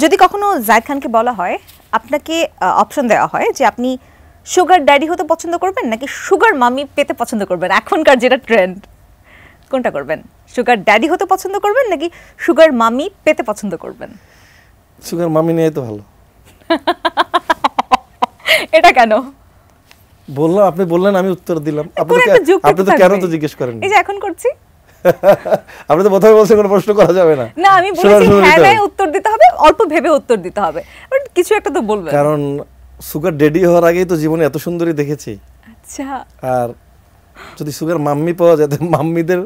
যদি কখনো জায়েদ খানকে বলা হয়, আপনাকে অপশন দেওয়া হয় যে আপনি সুগার ড্যাডি হতে পছন্দ করবেন নাকি সুগার মামি পেতে পছন্দ করবেন, এখনকার যেটা ট্রেন্ড, কোনটা করবেন? সুগার ড্যাডি হতে পছন্দ করবেন নাকি সুগার মামি পেতে পছন্দ করবেন? সুগার মামি নিয়ে তো ভালো। এটা কেন বললাম, আপনি বললেন আমি উত্তর দিলাম। আপনি তো কেন তো জিজ্ঞেস করেন? এই যে এখন করছি। আপনি তো প্রথমে বলছেন কোনো প্রশ্ন করা যাবে না। না, আমি বলেছি হ্যাঁ না উত্তর দিতে হবে, অল্প ভেবে উত্তর দিতে হবে, বাট কিছু একটা তো বলবেন। কারণ সুগার ড্যাডি হওয়ার আগেই তো জীবনে এত সুন্দরী দেখেছি। আচ্ছা, আর যদি সুগার মাম্মি পাওয়া যায়, মাম্মিদের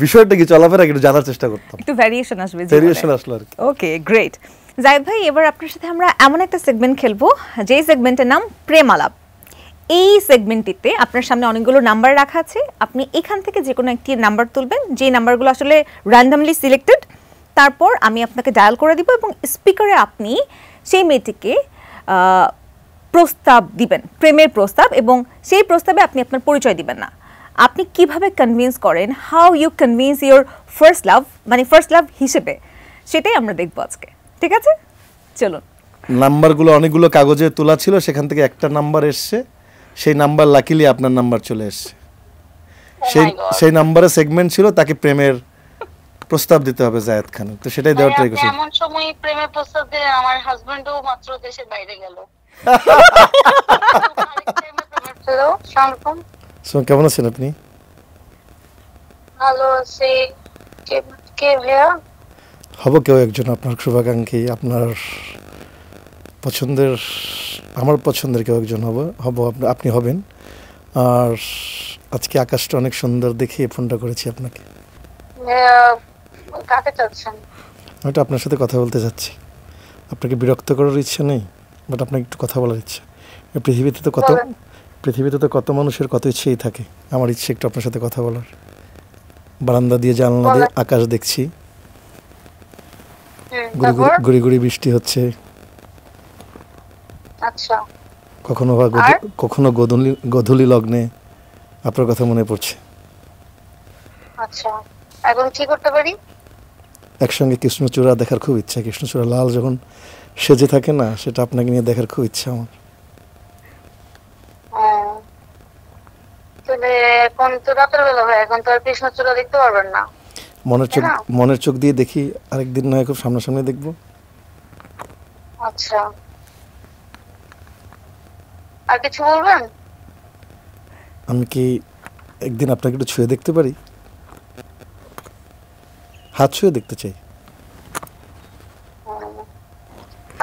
বিষয়টা কি চলাফেরা একটু জানার চেষ্টা করতাম, একটু ভ্যারিয়েশন আসবে। ভ্যারিয়েশন আসলো আর কি। ওকে, গ্রেট। জায়েদ ভাই, এবার আপনার সাথে আমরা এমন একটা সেগমেন্ট খেলবো যেই সেগমেন্টের নাম প্রেম আলাপ। এই সেগমেন্টটিতে আপনার সামনে অনেকগুলো নাম্বার রাখা আছে, আপনি এখান থেকে যে কোনো একটি নাম্বার তুলবেন, যে নাম্বারগুলো আসলে র্যান্ডমলি সিলেক্টেড। তারপর আমি আপনাকে ডায়াল করে দিব এবং স্পিকারে আপনি সেই মেয়েটিকে প্রস্তাব দিবেন, প্রেমের প্রস্তাব, এবং সেই প্রস্তাবে আপনি আপনার পরিচয় দিবেন না। আপনি কিভাবে কনভিন্স করেন, how you convince your first love, মানে ফার্স্ট লাভ হিসেবে, সেটাই আমরা দেখবো আজকে। ঠিক আছে, চলুন। নাম্বারগুলো অনেকগুলো কাগজে তোলা ছিল, সেখান থেকে একটা নাম্বার এসছে, সেই নাম্বার লাকিলি আপনার নাম্বার চলে এসছে। সেই নাম্বারে সেগমেন্ট ছিল তাকে প্রেমের প্রস্তাব দিতে হবে জায়েদ খান, তো সেটাই দেওয়ার ট্রাই করছি। এমন সময় প্রেমের প্রস্তাব দিয়ে আমার হাজবেন্ডও মাত্র দেশের বাইরে গেল। হ্যালো, শান্তম। কেমন আছেন আপনি? ভালো আছি। কে ভাইয়া? হব কেউ একজন আপনার শুভাকাঙ্ক্ষী, আপনার পছন্দের, আমার পছন্দের কেউ একজন হব আপনি হবেন। আর আজকে আকাশটা অনেক সুন্দর দেখে ফোনটা করেছি আপনাকে। কাকে চাচ্ছেন? আমি আপনার সাথে কথা বলতে চাচ্ছি। আপনাকে বিরক্ত করার ইচ্ছা নেই, বাট আপনাকে একটু কথা বলার ইচ্ছা। পৃথিবীতে তো কত মানুষের কত ইচ্ছেই থাকে, আমার ইচ্ছে একটু আপনার সাথে কথা বলার। বারান্দা দিয়ে জানলা দিয়ে আকাশ দেখছি, গুড়ি গুড়ি বৃষ্টি হচ্ছে। আচ্ছা, কখনো গোধূলি লগ্নে আপনার কথা মনে পড়ছে। আচ্ছা, এখন কি করতে পারি? একসঙ্গে কৃষ্ণচূড়া দেখার খুব ইচ্ছা, কৃষ্ণচূড়া লাল যখন সেজে থাকে না, সেটা আপনাকে নিয়ে দেখার খুব ইচ্ছা আমার। এখন তো রাতের বেলা হয়, এখন তো আর কৃষ্ণচূড়া দেখতে পারবেন না। মনের চোখ দিয়ে দেখি, আরেকদিন নয় খুব সামনাসামনি দেখবো। আচ্ছা, আর কিছু বলবেন? আমি কি একদিন আপনাকে একটু ছুঁয়ে দেখতে পারি? হাত ছুঁয়ে দেখতে চাই।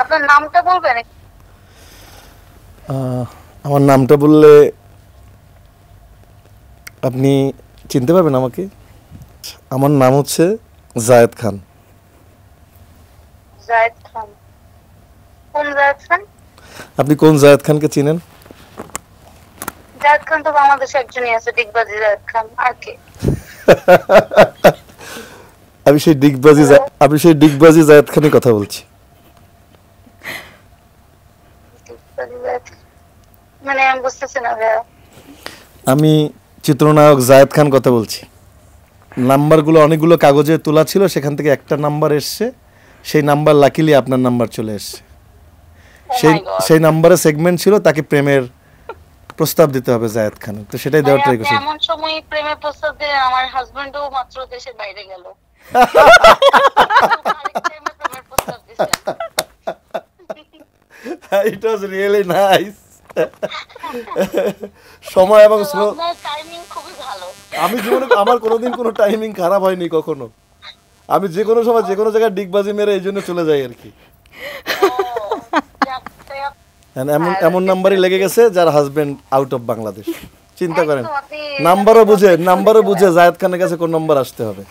আপনার নামটা বলবেন? আমার নামটা বললে আপনি চিনতে পারবেন আমাকে? আমার নাম হচ্ছে জায়েদ খান। জায়েদ খান? কোন জায়েদ খান? আপনি কোন জায়েদ খানকে চিনেন? জায়েদ খান তো বাংলাদেশে একজনই আছে, ডিগবাজি জায়েদ খান। আর কে? আমি সেই ডিগবাজি জায়েদ খানের কথা বলছি। মানে আমি বুঝতেছি না ভাইয়া। আমি চিত্রনায়ক জায়েদ খান কথা বলছি। নাম্বারগুলো অনেকগুলো কাগজে তোলা ছিল, সেখান থেকে একটা নাম্বার এসছে, সেই নাম্বার লাকিলি আপনার নাম্বার চলে এসছে। সেই নাম্বারে সেগমেন্ট ছিল তাকে প্রেমের প্রস্তাব দিতে হবে জায়েদ খান, তো সেটাই দেওয়ার ট্রাই করছি। এমন সময় প্রেমের প্রস্তাব দিয়ে আমার হাজবেন্ডও মাত্র দেশের বাইরে গেল। It was really nice. সময় এবং টাইমিং খুবই ভালো। আমি জীবনে আমার কোনোদিন কোনো টাইমিং খারাপ হয়নি কখনো। আমি যে কোনো সময় যে কোনো জায়গায় ডিগবাজি মেরে এই জন্য চলে যাই আর কি। এমন নাম্বারই লেগে গেছে যার হাজবেন্ড আউট অফ বাংলাদেশ। চিন্তা করেন, নাম্বারও বুঝে জায়েদ খানের কাছে কোন নাম্বার আসতে হবে।